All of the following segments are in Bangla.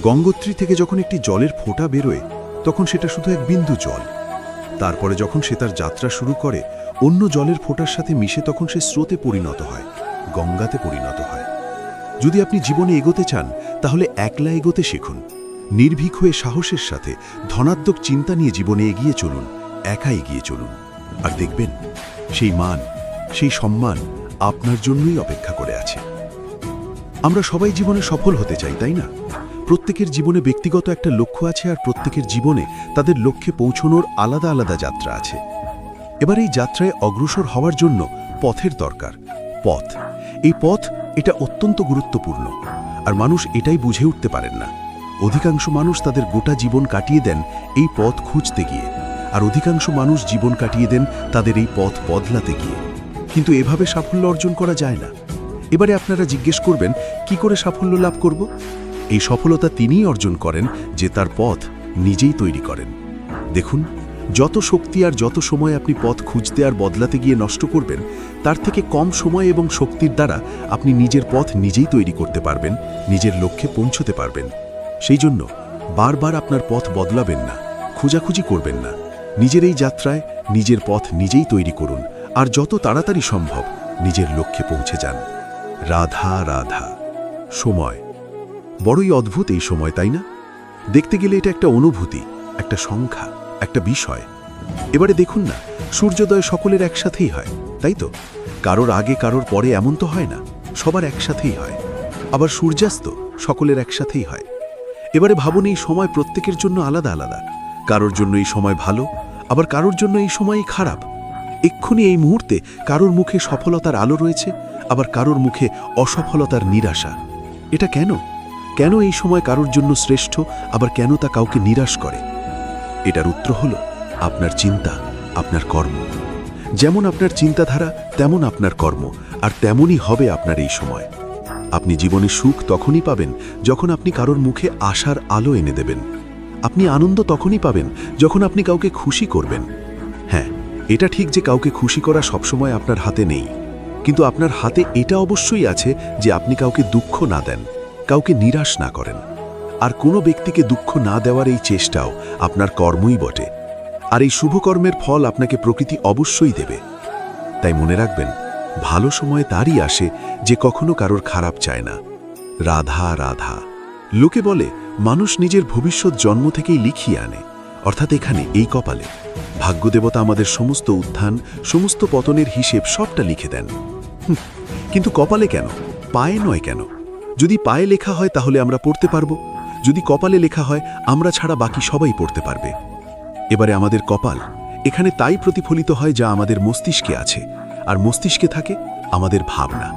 গঙ্গোত্রী থেকে যখন একটি জলের ফোঁটা বেরোয় তখন সেটা শুধু এক বিন্দু জল। তারপরে যখন সে তার যাত্রা শুরু করে অন্য জলের ফোঁটার সাথে মিশে তখন সে স্রোতে পরিণত হয়, গঙ্গাতে পরিণত হয়। যদি আপনি জীবনে এগোতে চান তাহলে একলা এগোতে শিখুন। নির্ভীক হয়ে সাহসের সাথে ধনাত্মক চিন্তা নিয়ে জীবনে এগিয়ে চলুন, একা এগিয়ে চলুন। আর দেখবেন সেই মান, সেই সম্মান আপনার জন্যই অপেক্ষা করে আছে। আমরা সবাই জীবনে সফল হতে চাই, তাই না? প্রত্যেকের জীবনে ব্যক্তিগত একটা লক্ষ্য আছে আর প্রত্যেকের জীবনে তাদের লক্ষ্যে পৌঁছানোর আলাদা আলাদা যাত্রা আছে। এবার এই যাত্রায় অগ্রসর হওয়ার জন্য পথের দরকার। পথ, এই পথ এটা অত্যন্ত গুরুত্বপূর্ণ, আর মানুষ এটাই বুঝে উঠতে পারেন না। অধিকাংশ মানুষ তাদের গোটা জীবন কাটিয়ে দেন এই পথ খুঁজতে গিয়ে, আর অধিকাংশ মানুষ জীবন কাটিয়ে দেন তাদের এই পথ বদলাতে গিয়ে। কিন্তু এভাবে সাফল্য অর্জন করা যায় না। এবারে আপনারা জিজ্ঞেস করবেন, কি করে সাফল্য লাভ করব? এই সফলতা তিনিই অর্জন করেন যে তার পথ নিজেই তৈরি করেন। দেখুন, যত শক্তি আর যত সময় আপনি পথ খুঁজতে আর বদলাতে গিয়ে নষ্ট করবেন, তার থেকে কম সময় এবং শক্তির দ্বারা আপনি নিজের পথ নিজেই তৈরি করতে পারবেন, নিজের লক্ষ্যে পৌঁছতে পারবেন। সেই জন্য বারবার আপনার পথ বদলাবেন না, খোঁজাখুঁজি করবেন না। নিজের এই যাত্রায় নিজের পথ নিজেই তৈরি করুন, আর যত তাড়াতাড়ি সম্ভব নিজের লক্ষ্যে পৌঁছে যান। রাধা রাধা। সময় বড়ই অদ্ভুত এই সময়, তাই না? দেখতে গেলে এটা একটা অনুভূতি, একটা সংখ্যা, একটা বিষয়। এবারে দেখুন না, সূর্যোদয় সকলের একসাথেই হয়, তাই তো? কারোর আগে কারোর পরে এমন তো হয় না, সবার একসাথেই হয়। আবার সূর্যাস্ত সকলের একসাথেই হয়। এবারে ভাবুন, এই সময় প্রত্যেকের জন্য আলাদা আলাদা। কারোর জন্য এই সময় ভালো, আবার কারোর জন্য এই সময়ই খারাপ। এক্ষুনি এই মুহূর্তে কারোর মুখে সফলতার আলো রয়েছে, আবার কারোর মুখে অসফলতার নিরাশা। এটা কেন? কেন এই সময় কারোর জন্য শ্রেষ্ঠ, আবার কেন তা কাউকে নিরাশ করে? এটার উত্তর হলো আপনার চিন্তা, আপনার কর্ম। যেমন আপনার চিন্তাধারা তেমন আপনার কর্ম, আর তেমনই হবে আপনার এই সময়। আপনি জীবনে সুখ তখনই পাবেন যখন আপনি কারোর মুখে আশার আলো এনে দেবেন। আপনি আনন্দ তখনই পাবেন যখন আপনি কাউকে খুশি করবেন। হ্যাঁ, এটা ঠিক যে কাউকে খুশি করা সবসময় আপনার হাতে নেই, কিন্তু আপনার হাতে এটা অবশ্যই আছে যে আপনি কাউকে দুঃখ না দেন, কাউকে নিরাশ না করেন। আর কোনো ব্যক্তিকে দুঃখ না দেওয়ার এই চেষ্টাও আপনার কর্মই বটে। আর এই শুভকর্মের ফল আপনাকে প্রকৃতি অবশ্যই দেবে। তাই মনে রাখবেন, ভালো সময় তারই আসে যে কখনো কারোর খারাপ চায় না। রাধা রাধা। লোকে বলে মানুষ নিজের ভবিষ্যৎ জন্ম থেকেই লিখিয়ে আনে, অর্থাৎ এখানে এই কপালে। ভাগ্যদেবতা আমাদের সমস্ত উত্থান, সমস্ত পতনের হিসেব সবটা লিখে দেন। কিন্তু কপালে কেন, পায়ে নয় কেন? যদি পায়ে লেখা হয় তাহলে আমরা পড়তে পারবো, যদি কপালে লেখা হয় আমরা ছাড়া বাকি সবাই পড়তে পারবে। এবারে আমাদের কপাল এখানে তাই প্রতিফলিত হয় যা আমাদের মস্তিষ্কে আছে, আর মস্তিষ্কে থাকে আমাদের ভাবনা।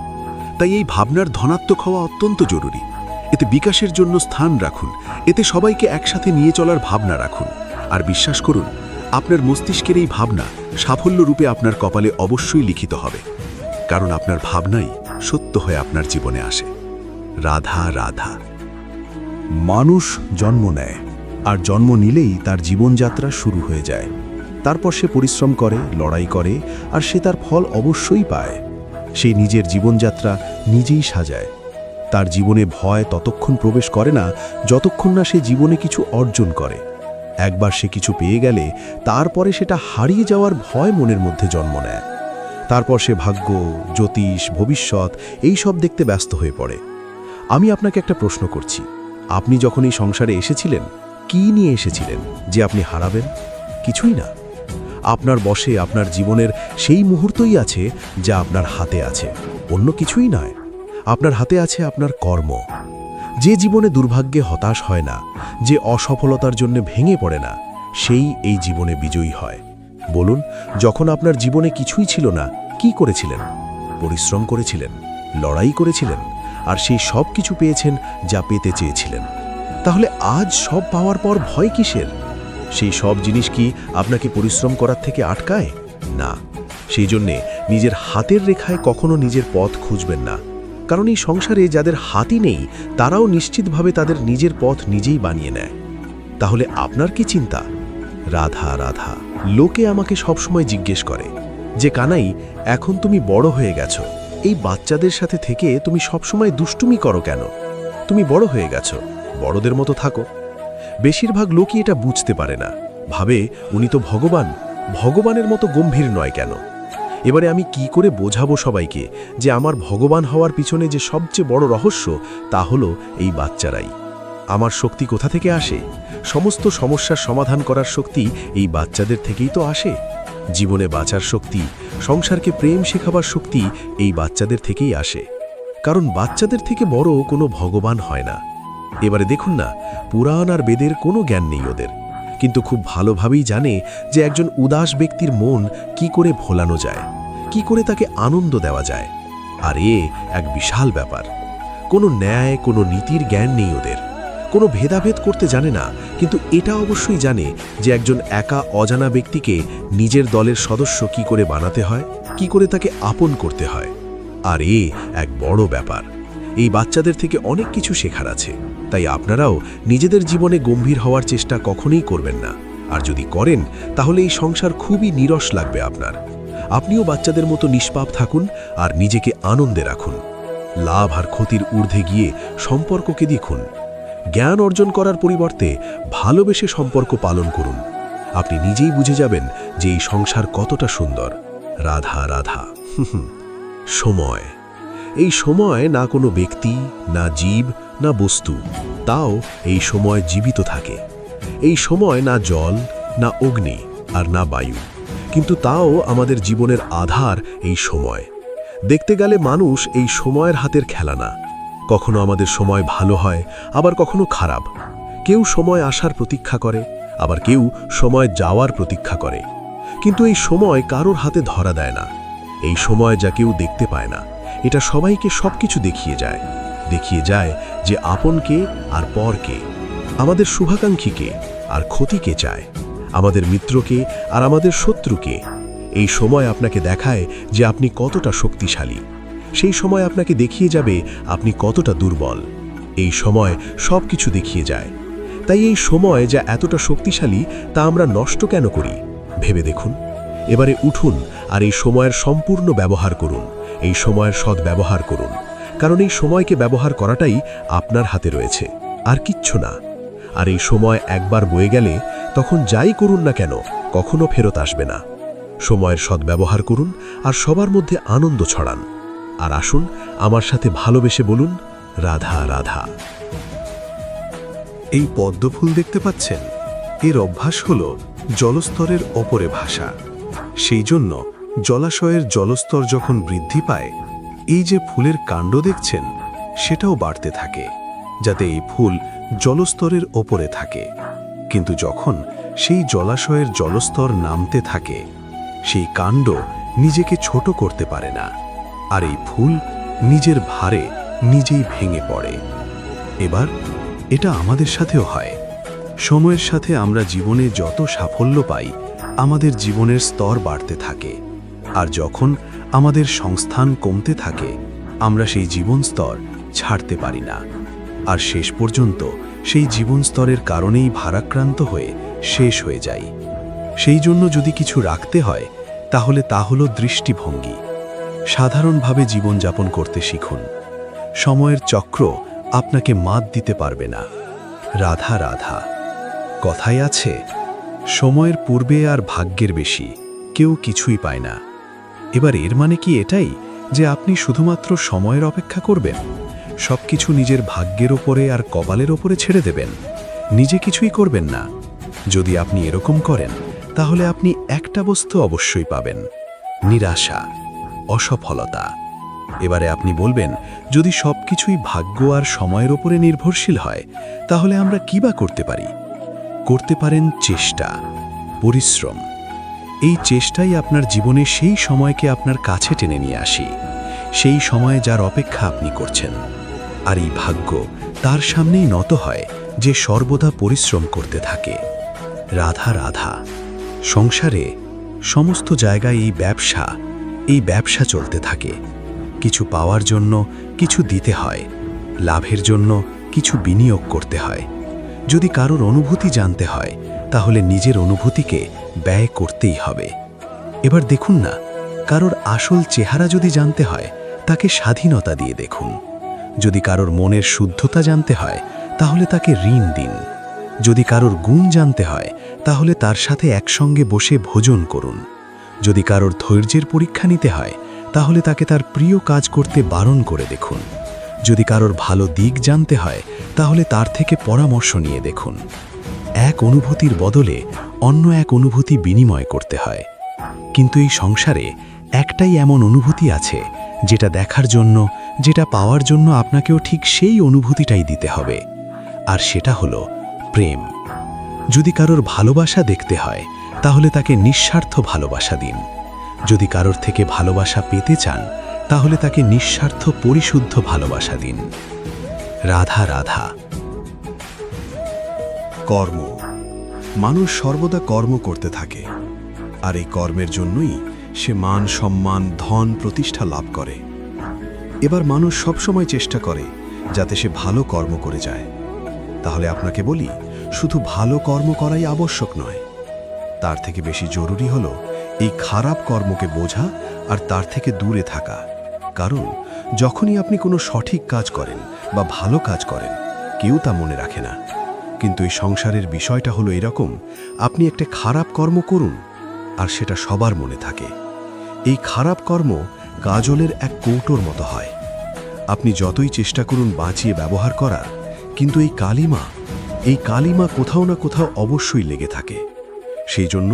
তাই এই ভাবনার ধনাত্মক হওয়া অত্যন্ত জরুরি। এতে বিকাশের জন্য স্থান রাখুন, এতে সবাইকে একসাথে নিয়ে চলার ভাবনা রাখুন। আর বিশ্বাস করুন, আপনার মস্তিষ্কের এই ভাবনা সাফল্য রূপে আপনার কপালে অবশ্যই লিখিত হবে, কারণ আপনার ভাবনাই সত্য হয়ে আপনার জীবনে আসে। রাধা রাধা। মানুষ জন্ম নেয়, আর জন্ম নিলেই তার জীবনযাত্রা শুরু হয়ে যায়। তারপর সে পরিশ্রম করে, লড়াই করে, আর সে তার ফল অবশ্যই পায়। সে নিজের জীবনযাত্রা নিজেই সাজায়। তার জীবনে ভয় ততক্ষণ প্রবেশ করে না যতক্ষণ না সে জীবনে কিছু অর্জন করে। একবার সে কিছু পেয়ে গেলে তারপরে সেটা হারিয়ে যাওয়ার ভয় মনের মধ্যে জন্ম নেয়। তারপর সে ভাগ্য, জ্যোতিষ, ভবিষ্যৎ এই সব দেখতে ব্যস্ত হয়ে পড়ে। আমি আপনাকে একটা প্রশ্ন করছি, আপনি যখন এই সংসারে এসেছিলেন, কি নিয়ে এসেছিলেন যে আপনি হারাবেন? কিছুই না। আপনার বশে আপনার জীবনের সেই মুহূর্তই আছে যা আপনার হাতে আছে, অন্য কিছুই নয়। আপনার হাতে আছে আপনার কর্ম। যে জীবনে দুর্ভাগ্যে হতাশ হয় না, যে অসফলতার জন্য ভেঙে পড়ে না, সেই এই জীবনে বিজয়ী হয়। বলুন, যখন আপনার জীবনে কিছুই ছিল না, কি করেছিলেন? পরিশ্রম করেছিলেন, লড়াই করেছিলেন, আর সেই সব কিছু পেয়েছেন যা পেতে চেয়েছিলেন। তাহলে আজ সব পাওয়ার পর ভয় কিসের? সেই সব জিনিস কি আপনাকে পরিশ্রম করার থেকে আটকায়? না। সেই জন্যে নিজের হাতের রেখায় কখনো নিজের পথ খুঁজবেন না, কারণ এই সংসারে যাদের হাতই নেই তারাও নিশ্চিতভাবে তাদের নিজের পথ নিজেই বানিয়ে নেয়। তাহলে আপনার কি চিন্তা? রাধা রাধা। লোকে আমাকে সবসময় জিজ্ঞেস করে যে, কানাই, এখন তুমি বড় হয়ে গেছো, এই বাচ্চাদের সাথে থেকে তুমি সবসময় দুষ্টুমি করো কেন? তুমি বড় হয়ে গেছো, বড়দের মতো থাকো। বেশিরভাগ লোকই এটা বুঝতে পারে না, ভাবে উনি তো ভগবান, ভগবানের মতো গম্ভীর নয় কেন। এবারে আমি কি করে বোঝাবো সবাইকে যে আমার ভগবান হওয়ার পিছনে যে সবচেয়ে বড় রহস্য তা হলো এই বাচ্চারাই। আমার শক্তি কোথা থেকে আসে? সমস্ত সমস্যার সমাধান করার শক্তি এই বাচ্চাদের থেকেই তো আসে। জীবনে বাঁচার শক্তি, সংসারকে প্রেম শেখাবার শক্তি এই বাচ্চাদের থেকেই আসে। কারণ বাচ্চাদের থেকে বড় কোনো ভগবান হয় না। এবারে দেখুন না, পুরাণ আর বেদের কোনো জ্ঞান নেই ওদের, কিন্তু খুব ভালোভাবেই জানে যে একজন উদাস ব্যক্তির মন কি করে ভোলানো যায়, কি করে তাকে আনন্দ দেওয়া যায়। আর এক বিশাল ব্যাপার। কোনো ন্যায়, কোনো নীতির জ্ঞান নেই ওদের, কোনো ভেদাভেদ করতে জানে না, কিন্তু এটা অবশ্যই জানে যে একজন একা অজানা ব্যক্তিকে নিজের দলের সদস্য কি করে বানাতে হয়, কি করে তাকে আপন করতে হয়। আর এক বড় ব্যাপার। এই বাচ্চাদের থেকে অনেক কিছু শেখার আছে, তাই আপনারাও নিজেদের জীবনে গম্ভীর হওয়ার চেষ্টা কখনোই করবেন না। আর যদি করেন তাহলে এই সংসার খুবই নিরস লাগবে আপনার। আপনিও বাচ্চাদের মতো নিষ্পাপ থাকুন আর নিজেকে আনন্দে রাখুন। লাভ আর ক্ষতির ঊর্ধ্বে গিয়ে সম্পর্ককে দেখুন। জ্ঞান অর্জন করার পরিবর্তে ভালোবেসে সম্পর্ক পালন করুন। আপনি নিজেই বুঝে যাবেন যে এই সংসার কতটা সুন্দর। রাধা রাধা। সময়। এই সময় না কোনো ব্যক্তি, না জীব, না বস্তু, তাও এই সময় জীবিত থাকে। এই সময় না জল, না অগ্নি, আর না বায়ু, কিন্তু তাও আমাদের জীবনের আধার এই সময়। দেখতে গেলে মানুষ এই সময়ের হাতের খেলা না। কখনো আমাদের সময় ভালো হয়, আবার কখনো খারাপ। কেউ সময় আসার প্রতীক্ষা করে, আবার কেউ সময় যাওয়ার প্রতীক্ষা করে। কিন্তু এই সময় কারোর হাতে ধরা দেয় না। এই সময় যা কেউ দেখতে পায় না, এটা সবাইকে সবকিছু দেখিয়ে যায় যে আপন কে আর পর কে, আমাদের শুভাকাঙ্ক্ষী কে আর ক্ষতি কে চায়, আমাদের মিত্রকে আর আমাদের শত্রুকে। এই সময় আপনাকে দেখায় যে আপনি কতটা শক্তিশালী, সেই সময় আপনাকে দেখিয়ে যাবে আপনি কতটা দুর্বল। এই সময় সব কিছু দেখিয়ে যায়। তাই এই সময় যা এতটা শক্তিশালী তা আমরা নষ্ট কেন করি ভেবে দেখুন। এবারে উঠুন আর এই সময়ের সম্পূর্ণ ব্যবহার করুন, এই সময়ের সদ্ব্যবহার করুন। কারণ এই সময়কে ব্যবহার করাটাই আপনার হাতে রয়েছে, আর কিচ্ছু না। আর এই সময় একবার বয়ে গেলে তখন যাই করুন না কেন কখনো ফেরত আসবে না। সময়ের সদ্ব্যবহার করুন আর সবার মধ্যে আনন্দ ছড়ান। আর আসুন আমার সাথে ভালোবেসে বলুন, রাধা রাধা। এই পদ্মফুল দেখতে পাচ্ছেন, এর অভ্যাস হল জলস্তরের ওপরে ভাসা। সেই জন্য জলাশয়ের জলস্তর যখন বৃদ্ধি পায়, এই যে ফুলের কাণ্ড দেখছেন সেটাও বাড়তে থাকে, যাতে এই ফুল জলস্তরের ওপরে থাকে। কিন্তু যখন সেই জলাশয়ের জলস্তর নামতে থাকে, সেই কাণ্ড নিজেকে ছোট করতে পারে না, আর এই ফুল নিজের ভারে নিজেই ভেঙে পড়ে। এবার এটা আমাদের সাথেও হয়। সময়ের সাথে আমরা জীবনে যত সাফল্য পাই, আমাদের জীবনের স্তর বাড়তে থাকে। আর যখন আমাদের সংস্থান কমতে থাকে, আমরা সেই জীবন স্তর ছাড়তে পারি না। আর শেষ পর্যন্ত সেই জীবন স্তরের কারণেই ভারাক্রান্ত হয়ে শেষ হয়ে যাই। সেই জন্য যদি কিছু রাখতে হয় তাহলে তা হলো দৃষ্টিভঙ্গি। সাধারণভাবে জীবনযাপন করতে শিখুন। সময়ের চক্র আপনাকে মাত দিতে পারবে না। রাধা রাধা। কথায় আছে, সময়ের পূর্বে আর ভাগ্যের বেশি কেউ কিছুই পায় না। এবার এর মানে কি এটাই যে আপনি শুধুমাত্র সময়ের অপেক্ষা করবেন, সবকিছু নিজের ভাগ্যের ওপরে আর কপালের ওপরে ছেড়ে দেবেন, নিজে কিছুই করবেন না? যদি আপনি এরকম করেন তাহলে আপনি একটা বস্তু অবশ্যই পাবেন, নিরাশা, অসফলতা। এবারে আপনি বলবেন, যদি সবকিছুই ভাগ্য আর সময়ের ওপরে নির্ভরশীল হয় তাহলে আমরা কি বা করতে পারি? করতে পারেন চেষ্টা, পরিশ্রম। এই চেষ্টাই আপনার জীবনে সেই সময়কে আপনার কাছে টেনে নিয়ে আসি, সেই সময়ে যার অপেক্ষা আপনি করছেন। আর এই ভাগ্য তার সামনেই নত হয় যে সর্বদা পরিশ্রম করতে থাকে। রাধা রাধা। সংসারে সমস্ত জায়গায় এই ব্যবসা চলতে থাকে। কিছু পাওয়ার জন্য কিছু দিতে হয়, লাভের জন্য কিছু বিনিয়োগ করতে হয়। যদি কারোর অনুভূতি জানতে হয় তাহলে নিজের অনুভূতিকে ব্যয় করতেই হবে। এবার দেখুন না, কারোর আসল চেহারা যদি জানতে হয় তাকে স্বাধীনতা দিয়ে দেখুন। যদি কারোর মনের শুদ্ধতা জানতে হয় তাহলে তাকে ঋণ দিন। যদি কারোর গুণ জানতে হয় তাহলে তার সাথে একসঙ্গে বসে ভোজন করুন। যদি কারোর ধৈর্যের পরীক্ষা নিতে হয় তাহলে তাকে তার প্রিয় কাজ করতে বারণ করে দেখুন। যদি কারোর ভালো দিক জানতে হয় তাহলে তার থেকে পরামর্শ নিয়ে দেখুন। এক অনুভূতির বদলে অন্য এক অনুভূতি বিনিময় করতে হয়। কিন্তু এই সংসারে একটাই এমন অনুভূতি আছে যেটা দেখার জন্য, যেটা পাওয়ার জন্য আপনাকেও ঠিক সেই অনুভূতিটাই দিতে হবে, আর সেটা হলো প্রেম। যদি কারোর ভালোবাসা দেখতে হয় তাহলে তাকে নিঃস্বার্থ ভালোবাসা দিন। যদি কারোর থেকে ভালোবাসা পেতে চান তাহলে তাকে নিঃস্বার্থ পরিশুদ্ধ ভালোবাসা দিন। রাধা রাধা। কর্ম। মানুষ সর্বদা কর্ম করতে থাকে, আর এই কর্মের জন্যই সে মান, সম্মান, ধন, প্রতিষ্ঠা লাভ করে। এবার মানুষ সবসময় চেষ্টা করে যাতে সে ভালো কর্ম করে যায়। তাহলে আপনাকে বলি, শুধু ভালো কর্ম করাই আবশ্যক নয়, তার থেকে বেশি জরুরি হলো এই খারাপ কর্মকে বোঝা আর তার থেকে দূরে থাকা। কারণ যখনই আপনি কোনো সঠিক কাজ করেন বা ভালো কাজ করেন, কেউ তা মনে রাখে না। কিন্তু এই সংসারের বিষয়টা হলো এরকম, আপনি একটা খারাপ কর্ম করুন আর সেটা সবার মনে থাকে। এই খারাপ কর্ম কাজলের এক কৌটোর মতো হয়। আপনি যতই চেষ্টা করুন বাঁচিয়ে ব্যবহার করার, কিন্তু এই কালিমা কোথাও না কোথাও অবশ্যই লেগে থাকে। সেই জন্য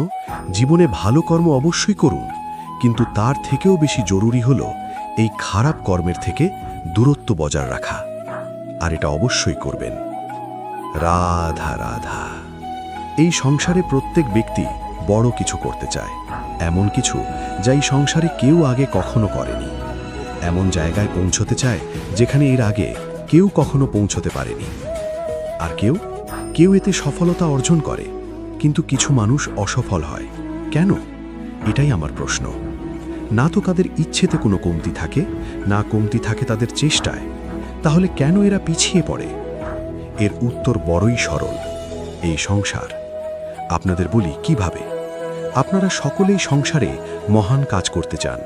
জীবনে ভালো কর্ম অবশ্যই করুন, কিন্তু তার থেকেও বেশি জরুরি হলো এই খারাপ কর্মের থেকে দূরত্ব বজায় রাখা। আর এটা অবশ্যই করবেন। রাধা রাধা। এই সংসারে প্রত্যেক ব্যক্তি বড় কিছু করতে চায়, এমন কিছু যা এই সংসারে কেউ আগে কখনো করেনি। এমন জায়গায় পৌঁছতে চায় যেখানে এর আগে কেউ কখনো পৌঁছতে পারেনি। আর কেউ এতে সফলতা অর্জন করে, কিন্তু কিছু মানুষ অসফল হয় কেন? এটাই আমার প্রশ্ন। না তো তাদের ইচ্ছেতে কোনো কমতি থাকে, না কমতি থাকে তাদের চেষ্টায়। তাহলে কেন এরা পিছিয়ে পড়ে? এর উত্তর বড়ই সরল, এই সংসার। আপনাদের বলি কিভাবে। আপনারা সকলেই সংসারে মহান কাজ করতে চান,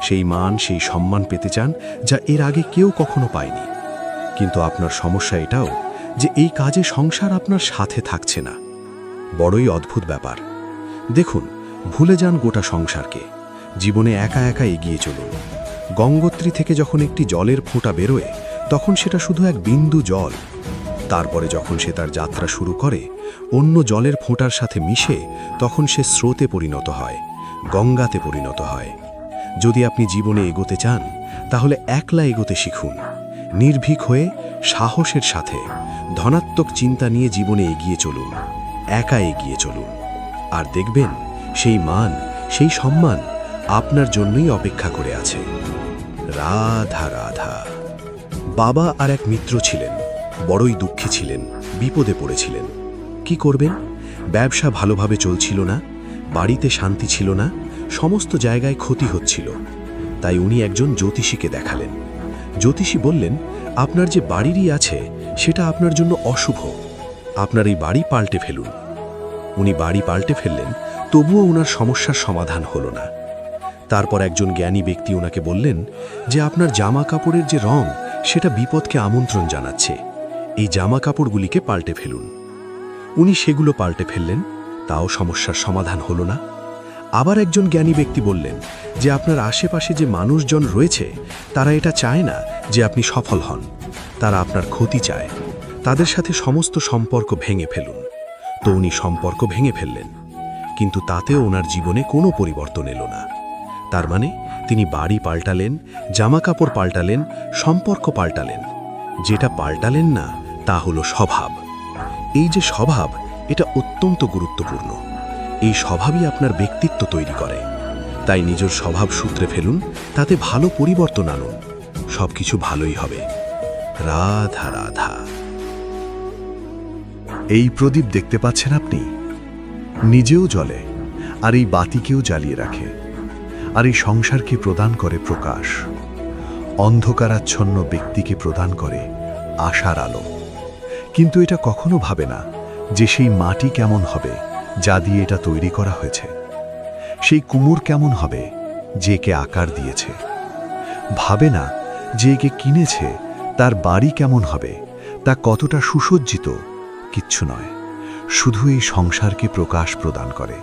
সেই মান, সেই সম্মান পেতে চান যা এর আগে কেউ কখনো পায়নি। কিন্তু আপনার সমস্যা এটাও যে এই কাজে সংসার আপনার সাথে থাকছে না। বড়ই অদ্ভুত ব্যাপার। দেখুন, ভুলে যান গোটা সংসারকে, জীবনে একা একা এগিয়ে চলুন। গঙ্গোত্রী থেকে যখন একটি জলের ফোঁটা বেরোয় তখন সেটা শুধু এক বিন্দু জল। তারপরে যখন সে তার যাত্রা শুরু করে অন্য জলের ফোঁটার সাথে মিশে, তখন সে স্রোতে পরিণত হয়, গঙ্গাতে পরিণত হয়। যদি আপনি জীবনে এগোতে চান তাহলে একলা এগোতে শিখুন। নির্ভীক হয়ে, সাহসের সাথে, ধনাত্মক চিন্তা নিয়ে জীবনে এগিয়ে চলুন, একা এগিয়ে চলুন। আর দেখবেন সেই মান, সেই সম্মান আপনার জন্যই অপেক্ষা করে আছে। রাধা রাধা। বাবা আর এক মিত্র ছিলেন, বড়ই দুঃখী ছিলেন, বিপদে পড়েছিলেন। কি করবেন? ব্যবসা ভালোভাবে চলছিল না, বাড়িতে শান্তি ছিল না, সমস্ত জায়গায় ক্ষতি হচ্ছিল। তাই উনি একজন জ্যোতিষীকে দেখালেন। জ্যোতিষী বললেন, আপনার যে বাড়িরই আছে সেটা আপনার জন্য অশুভ, আপনার এই বাড়ি পাল্টে ফেলুন। উনি বাড়ি পাল্টে ফেললেন, তবুও ওনার সমস্যার সমাধান হলো না। তারপর একজন জ্ঞানী ব্যক্তি ওনাকে বললেন যে আপনার জামা কাপড়ের যে রং সেটা বিপদকে আমন্ত্রণ জানাচ্ছে, এই জামা কাপড়গুলিকে পাল্টে ফেলুন। উনি সেগুলো পাল্টে ফেললেন, তাও সমস্যার সমাধান হলো না। আবার একজন জ্ঞানী ব্যক্তি বললেন যে আপনার আশেপাশে যে মানুষজন রয়েছে তারা এটা চায় না যে আপনি সফল হন, তারা আপনার ক্ষতি চায়, তাদের সাথে সমস্ত সম্পর্ক ভেঙে ফেলুন। তো উনি সম্পর্ক ভেঙে ফেললেন, কিন্তু তাতেও ওনার জীবনে কোনো পরিবর্তন এলো না। তার মানে তিনি বাড়ি পাল্টালেন, জামা কাপড় পাল্টালেন, সম্পর্ক পাল্টালেন, যেটা পাল্টালেন না তা হলো স্বভাব। এই যে স্বভাব, এটা অত্যন্ত গুরুত্বপূর্ণ। এই স্বভাবই আপনার ব্যক্তিত্ব তৈরি করে। তাই নিজের স্বভাব সূত্রে ফেলুন, তাতে ভালো পরিবর্তন আনুন, সবকিছু ভালোই হবে। রাধা রাধা। এই প্রদীপ দেখতে পাচ্ছেন আপনি? নিজেও জ্বলে, আর এই বাতিকেও জ্বালিয়ে রাখে, আর এই সংসারকে প্রদান করে প্রকাশ, অন্ধকারাচ্ছন্ন ব্যক্তিকে প্রদান করে আশার আলো। কিন্তু এটা কখনো ভাবে না যে সেই মাটি কেমন হবে যা দিয়ে এটা তৈরি করা হয়েছে, সেই কুমোর কেমন হবে যে একে আকার দিয়েছে। ভাবে না যে একে কিনেছে তার বাড়ি কেমন হবে, তা কতটা সুসজ্জিত কিচ্ছু নয়, শুধু এই সংসারকে প্রকাশ প্রদান করে।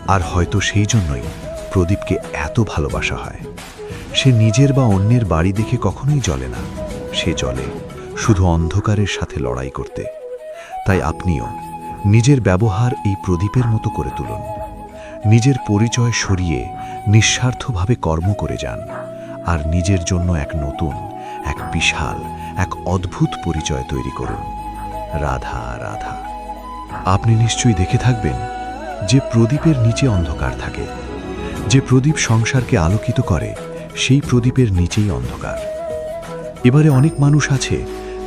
আর হয়তো সেই জন্যই প্রদীপকে এত ভালোবাসা হয়। সে নিজের বা অন্যের বাড়ি দেখে কখনোই জ্বলে না, সে জ্বলে শুধু অন্ধকারের সাথে লড়াই করতে। তাই আপনিও নিজের ব্যবহার এই প্রদীপের মতো করে তুলুন। নিজের পরিচয় সরিয়ে নিঃস্বার্থভাবে কর্ম করে যান, আর নিজের জন্য এক নতুন, এক বিশাল, এক অদ্ভুত পরিচয় তৈরি করুন। রাধা রাধা। আপনি নিশ্চয়ই দেখে থাকবেন যে প্রদীপের নিচে অন্ধকার থাকে। যে প্রদীপ সংসারকে আলোকিত করে, সেই প্রদীপের নিচেই অন্ধকার। এবারে অনেক মানুষ আছে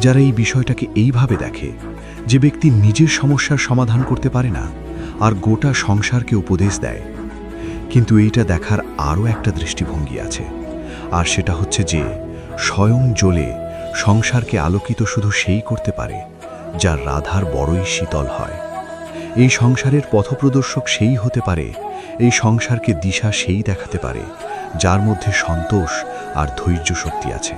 যারা এই বিষয়টাকে এইভাবে দেখে যে ব্যক্তি নিজের সমস্যার সমাধান করতে পারে না, আর গোটা সংসারকে উপদেশ দেয়। কিন্তু এইটা দেখার আরও একটা দৃষ্টিভঙ্গি আছে, আর সেটা হচ্ছে যে স্বয়ং জ্বলে সংসারকে আলোকিত শুধু সেই করতে পারে যার রাধার বড়ই শীতল হয়। এই সংসারের পথপ্রদর্শক সেই হতে পারে, এই সংসারকে দিশা সেই দেখাতে পারে যার মধ্যে সন্তোষ আর ধৈর্য শক্তি আছে।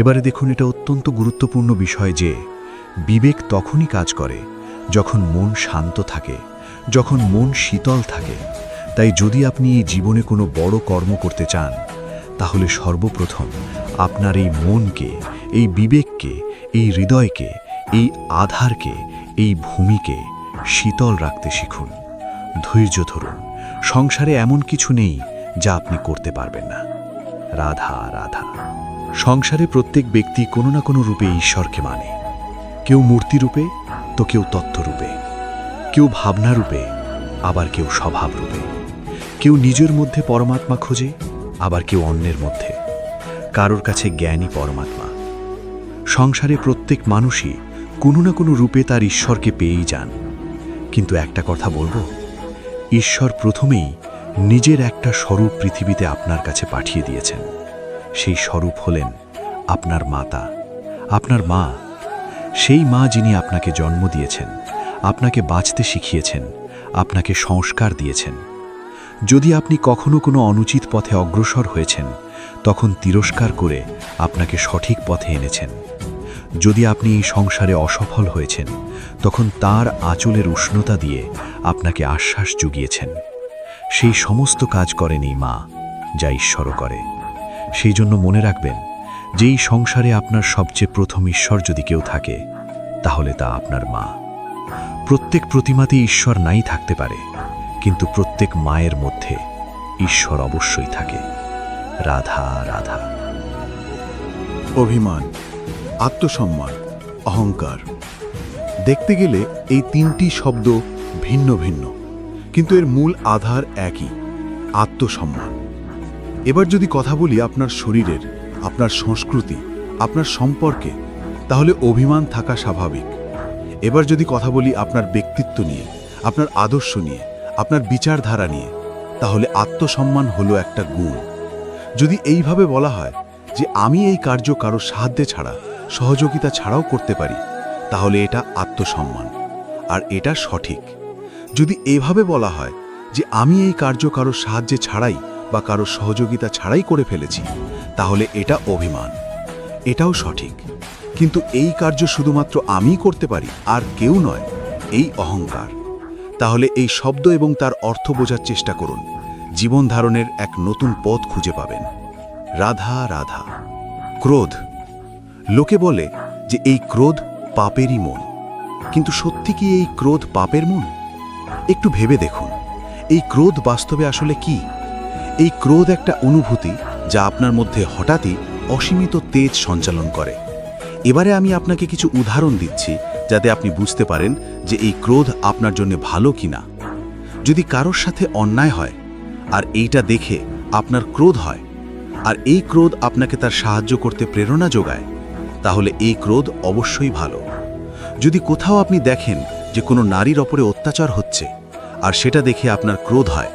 এবারে দেখুন, এটা অত্যন্ত গুরুত্বপূর্ণ বিষয় যে বিবেক তখনই কাজ করে যখন মন শান্ত থাকে, যখন মন শীতল থাকে। তাই যদি আপনি এই জীবনে কোনো বড় কর্ম করতে চান, তাহলে সর্বপ্রথম আপনার এই মনকে, এই বিবেককে, এই হৃদয়কে, এই আধারকে, এই ভূমিকে শীতল রাখতে শিখুন। ধৈর্য ধরুন। সংসারে এমন কিছু নেই যা আপনি করতে পারবেন না। রাধা রাধা। সংসারে প্রত্যেক ব্যক্তি কোনো না কোনো রূপে ঈশ্বরকে মানে। কেউ মূর্তি রূপে, তো কেউ তত্ত্বরূপে, কেউ ভাবনা রূপে, আবার কেউ স্বভাব রূপে। কেউ নিজের মধ্যে পরমাত্মা খোঁজে, আবার কেউ অন্যের মধ্যে। কারোর কাছে জ্ঞানই পরমাত্মা। সংসারে প্রত্যেক মানুষই কোনো না কোনো রূপে তার ঈশ্বরকে পেয়েই যান। কিন্তু একটা কথা বলবো, ঈশ্বর প্রথমেই নিজের একটা স্বরূপ পৃথিবীতে আপনার কাছে পাঠিয়ে দিয়েছেন। সেই স্বরূপ হলেন আপনার মাতা, আপনার মা। সেই মা যিনি আপনাকে জন্ম দিয়েছেন, আপনাকে বাঁচতে শিখিয়েছেন, আপনাকে সংস্কার দিয়েছেন। যদি আপনি কখনো কোনো অনুচিত পথে অগ্রসর হয়েছেন, তখন তিরস্কার করে আপনাকে সঠিক পথে এনেছেন। যদি আপনি এই সংসারে অসফল হয়েছেন, তখন তার আঁচলের উষ্ণতা দিয়ে আপনাকে আশ্বাস জুগিয়েছেন। সেই সমস্ত কাজ করেন এই মা, যা ঈশ্বরও করে। সেই জন্য মনে রাখবেন যে এই সংসারে আপনার সবচেয়ে প্রথম ঈশ্বর যদি কেউ থাকে, তাহলে তা আপনার মা। প্রত্যেক প্রতিমাতে ঈশ্বর নাই থাকতে পারে, কিন্তু প্রত্যেক মায়ের মধ্যে ঈশ্বর অবশ্যই থাকে। রাধা রাধা। অভিমান, আত্মসম্মান, অহংকার। দেখতে গেলে এই তিনটি শব্দ ভিন্ন ভিন্ন, কিন্তু এর মূল আধার একই, আত্মসম্মান। এবার যদি কথা বলি আপনার শরীরের, আপনার সংস্কৃতি, আপনার সম্পর্কে, তাহলে অভিমান থাকা স্বাভাবিক। এবার যদি কথা বলি আপনার ব্যক্তিত্ব নিয়ে, আপনার আদর্শ নিয়ে, আপনার বিচারধারা নিয়ে, তাহলে আত্মসম্মান হলো একটা গুণ। যদি এইভাবে বলা হয় যে আমি এই কার্য কারো সাহায্যে ছাড়া, সহযোগিতা ছাড়াও করতে পারি, তাহলে এটা আত্মসম্মান, আর এটা সঠিক। যদি এভাবে বলা হয় যে আমি এই কার্য কারো সাহায্যে ছাড়াই বা কারো সহযোগিতা ছাড়াই করে ফেলেছি, তাহলে এটা অভিমান, এটাও সঠিক। কিন্তু এই কার্য শুধুমাত্র আমিই করতে পারি আর কেউ নয়, এই অহংকার। তাহলে এই শব্দ এবং তার অর্থ বোঝার চেষ্টা করুন। জীবন ধারণের এক নতুন পথ খুঁজে পাবেন। রাধা রাধা। ক্রোধ। লোকে বলে যে এই ক্রোধ পাপেরই মন, কিন্তু সত্যি কি এই ক্রোধ পাপের মন? একটু ভেবে দেখুন, এই ক্রোধ বাস্তবে আসলে কি? এই ক্রোধ একটা অনুভূতি যা আপনার মধ্যে হঠাৎই অসীমিত তেজ সঞ্চালন করে। এবারে আমি আপনাকে কিছু উদাহরণ দিচ্ছি যাতে আপনি বুঝতে পারেন যে এই ক্রোধ আপনার জন্য ভালো কিনা। যদি কারোর সাথে অন্যায় হয় আর এইটা দেখে আপনার ক্রোধ হয়, আর এই ক্রোধ আপনাকে তার সাহায্য করতে প্রেরণা যোগায়, তাহলে এই ক্রোধ অবশ্যই ভালো। যদি কোথাও আপনি দেখেন যে কোনো নারীর ওপরে অত্যাচার হচ্ছে, আর সেটা দেখে আপনার ক্রোধ হয়,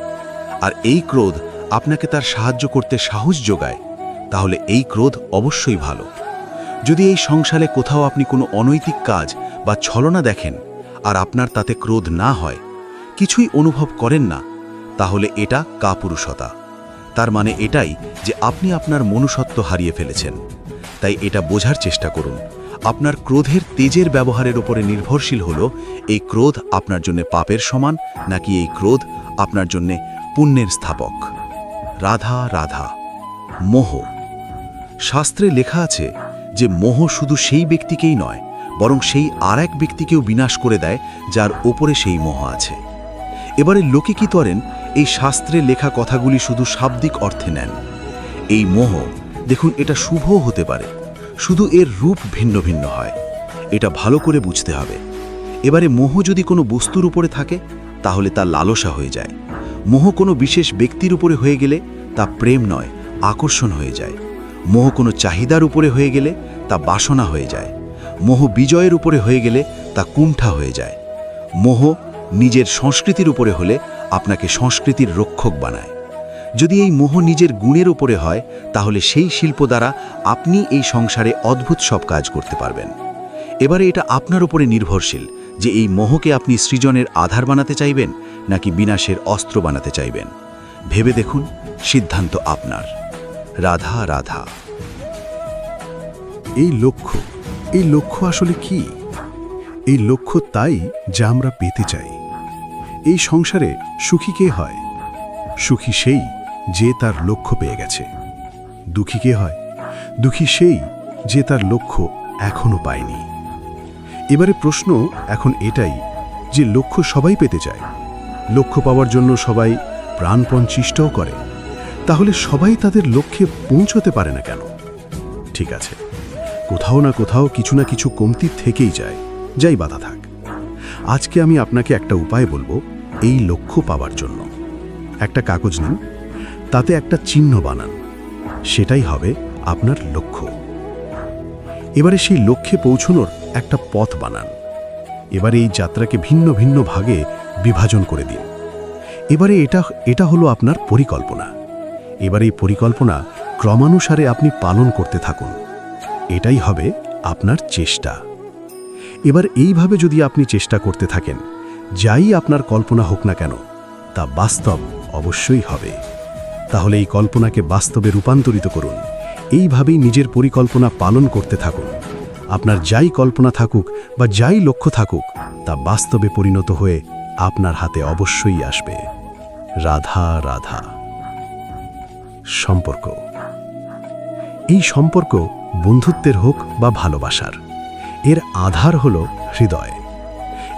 আর এই ক্রোধ আপনাকে তার সাহায্য করতে সাহস যোগায়, তাহলে এই ক্রোধ অবশ্যই ভালো। যদি এই সংসারে কোথাও আপনি কোনো অনৈতিক কাজ বা ছলনা দেখেন, আর আপনার তাতে ক্রোধ না হয়, কিছুই অনুভব করেন না, তাহলে এটা কাপুরুষতা। তার মানে এটাই যে আপনি আপনার মনুষ্যত্ব হারিয়ে ফেলেছেন। তাই এটা বোঝার চেষ্টা করুন, আপনার ক্রোধের তেজের ব্যবহারের উপরে নির্ভরশীল হলো এই ক্রোধ আপনার জন্য পাপের সমান নাকি এই ক্রোধ আপনার জন্য পুণ্যের স্থাপক। রাধা রাধা। মোহ। শাস্ত্রে লেখা আছে যে মোহ শুধু সেই ব্যক্তিকেই নয়, বরং সেই আর এক ব্যক্তিকেও বিনাশ করে দেয় যার ওপরে সেই মোহ আছে। এবারে লোকে কি করেন, এই শাস্ত্রে লেখা কথাগুলি শুধু শাব্দিক অর্থে নেন। এই মোহ, দেখুন, এটা শুভও হতে পারে, শুধু এর রূপ ভিন্ন ভিন্ন হয়। এটা ভালো করে বুঝতে হবে। এবারে মোহ যদি কোনো বস্তুর উপরে থাকে তাহলে তা লালসা হয়ে যায়। মোহ কোনো বিশেষ ব্যক্তির উপরে হয়ে গেলে তা প্রেম নয়, আকর্ষণ হয়ে যায়। মোহ কোনো চাহিদার উপরে হয়ে গেলে তা বাসনা হয়ে যায়। মোহ বিজয়ের উপরে হয়ে গেলে তা কুণ্ঠা হয়ে যায়। মোহ নিজের সংস্কৃতির উপরে হলে আপনাকে সংস্কৃতির রক্ষক বানায়। যদি এই মোহ নিজের গুণের উপরে হয় তাহলে সেই শিল্প দ্বারা আপনি এই সংসারে অদ্ভুত সব কাজ করতে পারবেন। এবারে এটা আপনার উপরে নির্ভরশীল যে এই মোহকে আপনি সৃজনের আধার বানাতে চাইবেন নাকি বিনাশের অস্ত্র বানাতে চাইবেন। ভেবে দেখুন, সিদ্ধান্ত আপনার। রাধা রাধা। এই লক্ষ্য আসলে কি? এই লক্ষ্য তাই যা আমরা পেতে চাই। এই সংসারে সুখী কে হয়? সুখী সেই যে তার লক্ষ্য পেয়ে গেছে। দুঃখী কে হয়? দুঃখী সেই যে তার লক্ষ্য এখনো পায়নি। এবারে প্রশ্ন এখন এটাই যে লক্ষ্য সবাই পেতে চায়, লক্ষ্য পাওয়ার জন্য সবাই প্রাণপণ চেষ্টাও করে, তাহলে সবাই তাদের লক্ষ্যে পৌঁছতে পারে না কেন? ঠিক আছে, কোথাও না কোথাও কিছু না কিছু কমতি থেকেই যায়, যাই বাধা থাক। আজকে আমি আপনাকে একটা উপায় বলবো এই লক্ষ্য পাওয়ার জন্য। একটা কাগজ নিন, তাতে একটা চিহ্ন বানান, সেটাই হবে আপনার লক্ষ্য। এবারে সেই লক্ষ্যে পৌঁছানোর একটা পথ বানান। এবারে এই যাত্রাকে ভিন্ন ভিন্ন ভাগে বিভাজন করে দিন। এবারে এটা হলো আপনার পরিকল্পনা। এবারে এই পরিকল্পনা ক্রমানুসারে আপনি পালন করতে থাকুন। এটাই হবে আপনার চেষ্টা। এবার এইভাবে যদি আপনি চেষ্টা করতে থাকেন, যাই আপনার কল্পনা হোক না কেন তা বাস্তব অবশ্যই হবে। তাহলে এই কল্পনাকে বাস্তবে রূপান্তরিত করুন। এইভাবেই নিজের পরিকল্পনা পালন করতে থাকুন। আপনার যাই কল্পনা থাকুক বা যাই লক্ষ্য থাকুক তা বাস্তবে পরিণত হয়ে আপনার হাতে অবশ্যই আসবে। রাধা রাধা। সম্পর্ক। এই সম্পর্ক বন্ধুত্বের হোক বা ভালোবাসার, এর আধার হলো হৃদয়।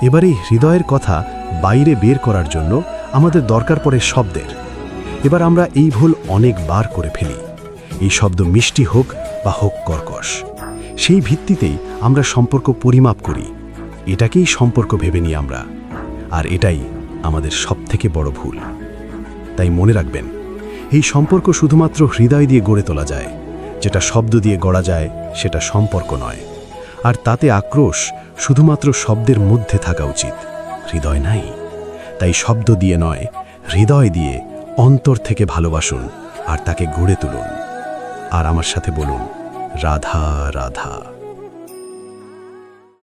এবার এই হৃদয়ের কথা বাইরে বের করার জন্য আমাদের দরকার পড়ে শব্দের। এবার আমরা এই ভুল অনেকবার করে ফেলি। এই শব্দ মিষ্টি হোক বা হোক কর্কশ, সেই ভিত্তিতেই আমরা সম্পর্ক পরিমাপ করি। এটাকেই সম্পর্ক ভেবে নিই আমরা, আর এটাই আমাদের সবথেকে বড় ভুল। তাই মনে রাখবেন, এই সম্পর্ক শুধুমাত্র হৃদয় দিয়ে গড়ে তোলা যায়। যেটা শব্দ দিয়ে গড়া যায় সেটা সম্পর্ক নয়। আর তাতে আক্রোশ শুধুমাত্র শব্দের মধ্যে থাকা উচিত, হৃদয় নাই। তাই শব্দ দিয়ে নয়, হৃদয় দিয়ে অন্তর থেকে ভালোবাসুন আর তাকে গড়ে তুলুন। আর আমার সাথে বলুন, রাধা রাধা।